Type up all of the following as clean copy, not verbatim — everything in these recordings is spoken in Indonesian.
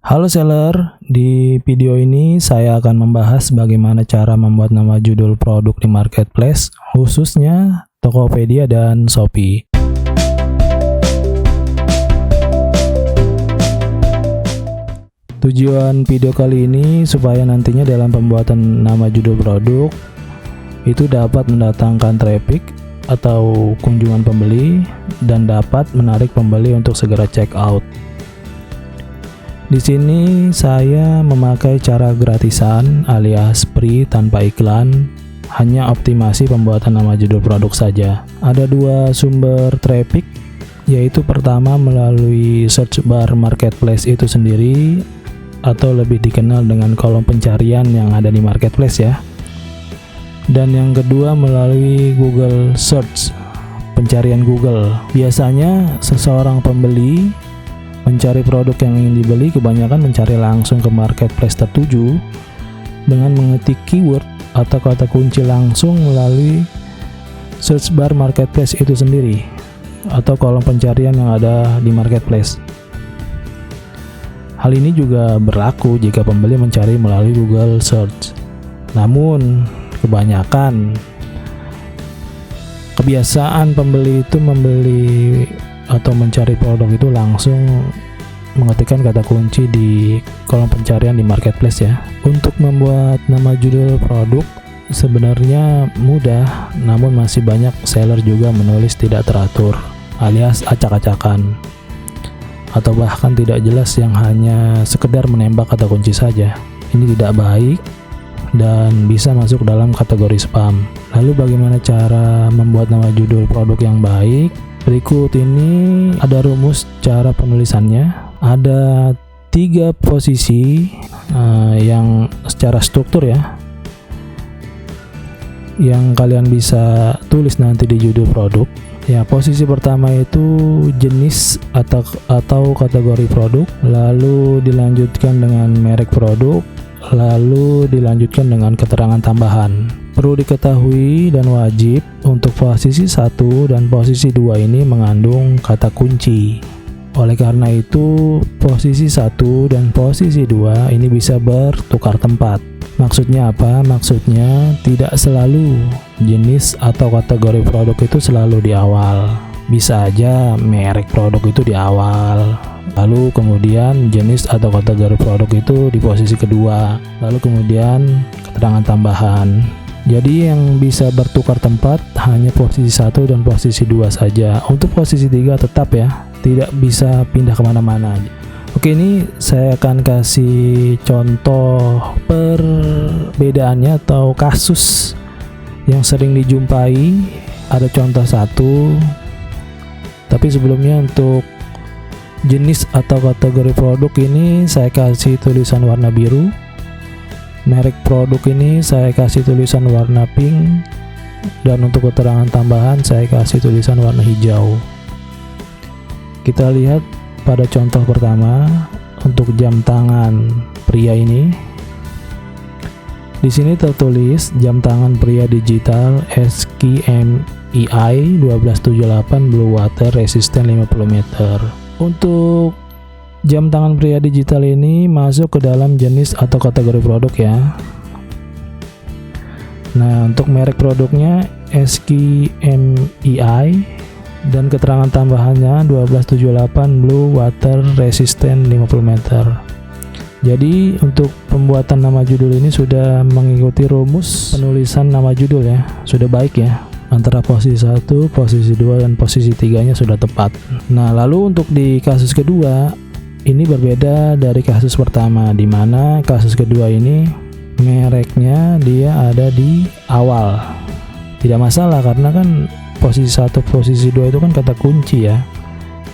Halo seller, di video ini saya akan membahas bagaimana cara membuat nama judul produk di marketplace, khususnya Tokopedia dan Shopee. Tujuan video kali ini supaya nantinya dalam pembuatan nama judul produk itu dapat mendatangkan traffic atau kunjungan pembeli dan dapat menarik pembeli untuk segera check out. Di sini saya memakai cara gratisan alias free tanpa iklan, hanya optimasi pembuatan nama judul produk saja. Ada dua sumber traffic, yaitu pertama melalui search bar marketplace itu sendiri atau lebih dikenal dengan kolom pencarian yang ada di marketplace ya. Dan yang kedua melalui Google Search, pencarian Google. Biasanya seseorang pembeli mencari produk yang ingin dibeli kebanyakan mencari langsung ke marketplace tertuju dengan mengetik keyword atau kata kunci langsung melalui search bar marketplace itu sendiri atau kolom pencarian yang ada di marketplace. Hal ini juga berlaku jika pembeli mencari melalui Google Search. Namun, kebiasaan pembeli itu membeli atau mencari produk itu langsung mengetikkan kata kunci di kolom pencarian di marketplace ya. Untuk membuat nama judul produk sebenarnya mudah, namun masih banyak seller juga menulis tidak teratur alias acak-acakan atau bahkan tidak jelas yang hanya sekedar menembak kata kunci saja. Ini tidak baik dan bisa masuk dalam kategori spam. Lalu bagaimana cara membuat nama judul produk yang baik? Berikut ini ada rumus cara penulisannya. Ada 3 posisi yang secara struktur ya, yang kalian bisa tulis nanti di judul produk. Ya, posisi pertama itu jenis atau kategori produk, lalu dilanjutkan dengan merek produk, lalu dilanjutkan dengan keterangan tambahan. Perlu diketahui dan wajib untuk posisi 1 dan posisi 2 ini mengandung kata kunci. Oleh karena itu, posisi 1 dan posisi 2 ini bisa bertukar tempat. Maksudnya apa? Maksudnya tidak selalu jenis atau kategori produk itu selalu di awal. Bisa aja merek produk itu di awal, lalu kemudian jenis atau kategori produk itu di posisi kedua, lalu kemudian keterangan tambahan. Jadi yang bisa bertukar tempat hanya posisi 1 dan posisi 2 saja. Untuk posisi 3 tetap ya, tidak bisa pindah kemana-mana. Oke, ini saya akan kasih contoh perbedaannya atau kasus yang sering dijumpai. Ada contoh 1, tapi sebelumnya untuk jenis atau kategori produk ini saya kasih tulisan warna biru. Merek produk ini saya kasih tulisan warna pink, dan untuk keterangan tambahan saya kasih tulisan warna hijau. Kita lihat pada contoh pertama untuk jam tangan pria ini. Di sini tertulis jam tangan pria digital SKMEI 1278 Blue Water resisten 50 meter. Untuk jam tangan pria digital ini masuk ke dalam jenis atau kategori produk ya. Nah, untuk merek produknya SKMEI dan keterangan tambahannya 1278 Blue Water resisten 50 meter. Jadi untuk pembuatan nama judul ini sudah mengikuti rumus penulisan nama judul ya. Sudah baik ya. Antara posisi 1, posisi 2 dan posisi 3-nya sudah tepat. Nah, lalu untuk di kasus kedua ini berbeda dari kasus pertama, di mana kasus kedua ini mereknya dia ada di awal. Tidak masalah karena kan posisi 1, posisi 2 itu kan kata kunci ya.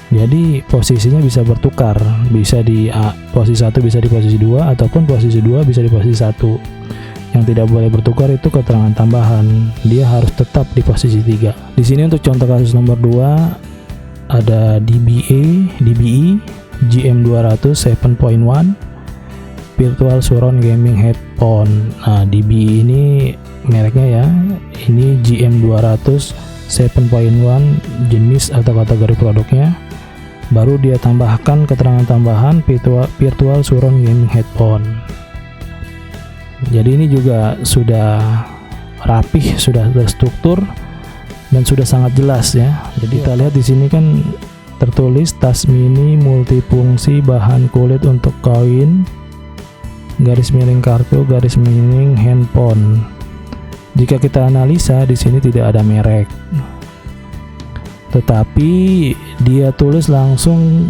Jadi posisinya bisa bertukar, bisa di posisi 1 bisa di posisi 2 ataupun posisi 2 bisa di posisi 1. Yang tidak boleh bertukar itu keterangan tambahan. Dia harus tetap di posisi 3. Di sini untuk contoh kasus nomor 2 ada DBE GM200 7.1 Virtual Surround Gaming Headphone. Nah, DBE ini mereknya ya. Ini GM200 7.1 jenis atau kategori produknya. baru dia tambahkan keterangan tambahan virtual surround gaming headphone. Jadi ini juga sudah rapih, sudah terstruktur dan sudah sangat jelas ya. Jadi kita lihat di sini kan tertulis tas mini multifungsi bahan kulit untuk koin, garis miring kartu, garis miring handphone. Jika kita analisa di sini tidak ada merek, tetapi dia tulis langsung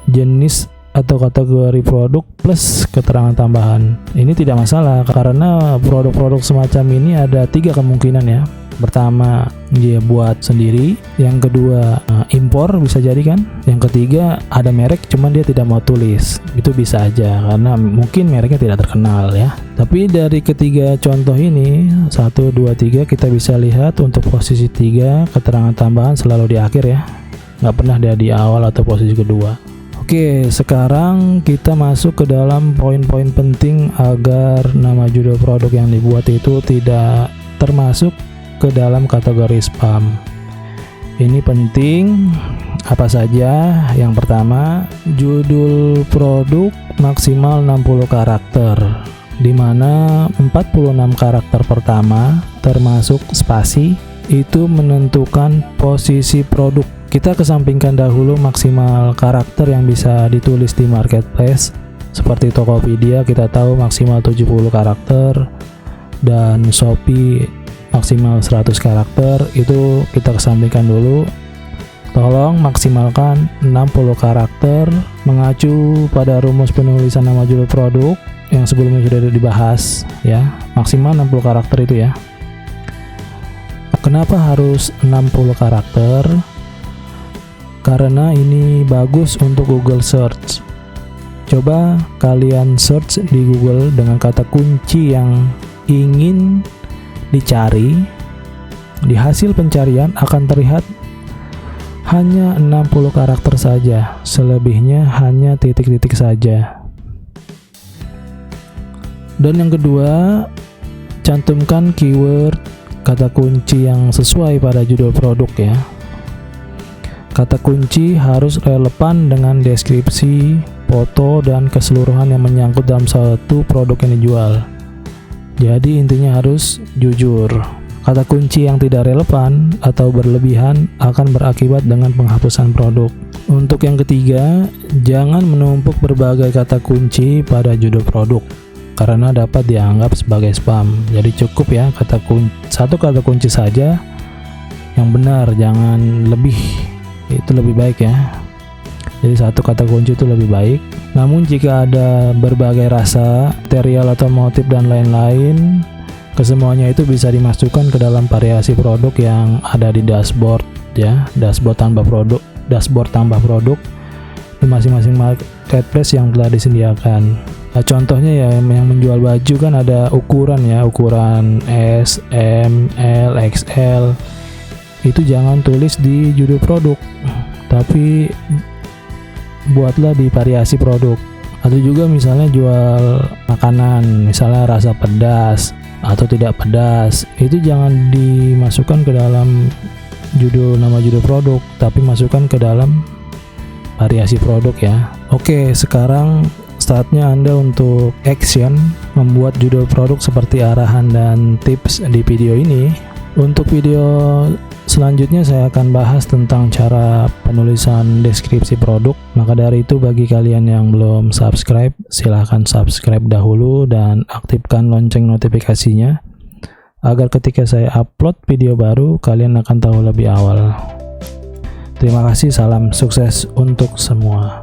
jenis atau kategori produk plus keterangan tambahan. Ini tidak masalah karena produk-produk semacam ini ada 3 kemungkinan ya. Pertama, dia buat sendiri, yang kedua impor bisa jadi kan, yang ketiga ada merek cuman dia tidak mau tulis. Itu bisa aja karena mungkin mereknya tidak terkenal ya. Tapi dari ketiga contoh ini 1, 2, 3 kita bisa lihat untuk posisi 3 keterangan tambahan selalu di akhir ya, nggak pernah dia di awal atau posisi kedua. Oke, sekarang kita masuk ke dalam poin-poin penting agar nama judul produk yang dibuat itu tidak termasuk ke dalam kategori spam. Ini penting. Apa saja? Yang pertama, judul produk maksimal 60 karakter, di mana 46 karakter pertama termasuk spasi itu menentukan posisi produk. Kita kesampingkan dahulu maksimal karakter yang bisa ditulis di marketplace. Seperti Tokopedia kita tahu maksimal 70 karakter dan Shopee maksimal 100 karakter, itu kita kesampingkan dulu. Tolong maksimalkan 60 karakter mengacu pada rumus penulisan nama judul produk yang sebelumnya sudah dibahas ya. Maksimal 60 karakter itu ya. Kenapa harus 60 karakter? Karena ini bagus untuk Google Search. Coba kalian search di Google dengan kata kunci yang ingin dicari, di hasil pencarian akan terlihat hanya 60 karakter saja, selebihnya hanya titik-titik saja. Dan yang kedua, cantumkan keyword kata kunci yang sesuai pada judul produk ya. Kata kunci harus relevan dengan deskripsi, foto, dan keseluruhan yang menyangkut dalam satu produk yang dijual. Jadi intinya harus jujur. Kata kunci yang tidak relevan atau berlebihan akan berakibat dengan penghapusan produk. Untuk yang ketiga, jangan menumpuk berbagai kata kunci pada judul produk karena dapat dianggap sebagai spam. Jadi cukup ya satu kata kunci saja yang benar, jangan lebih. Itu lebih baik ya. Jadi satu kata kunci itu lebih baik. Namun jika ada berbagai rasa, material atau motif dan lain-lain, kesemuanya itu bisa dimasukkan ke dalam variasi produk yang ada di dashboard ya, dashboard tambah produk di masing-masing marketplace yang telah disediakan. Nah, contohnya ya yang menjual baju kan ada ukuran ya, ukuran S, M, L, XL. Itu jangan tulis di judul produk, tapi buatlah di variasi produk. Atau juga misalnya jual makanan, misalnya rasa pedas atau tidak pedas, itu jangan dimasukkan ke dalam nama judul produk, tapi masukkan ke dalam variasi produk ya. Oke, sekarang saatnya Anda untuk action membuat judul produk seperti arahan dan tips di video ini. Untuk video selanjutnya saya akan bahas tentang cara penulisan deskripsi produk. Maka dari itu bagi kalian yang belum subscribe, silahkan subscribe dahulu dan aktifkan lonceng notifikasinya agar ketika saya upload video baru kalian akan tahu lebih awal. Terima kasih, salam sukses untuk semua.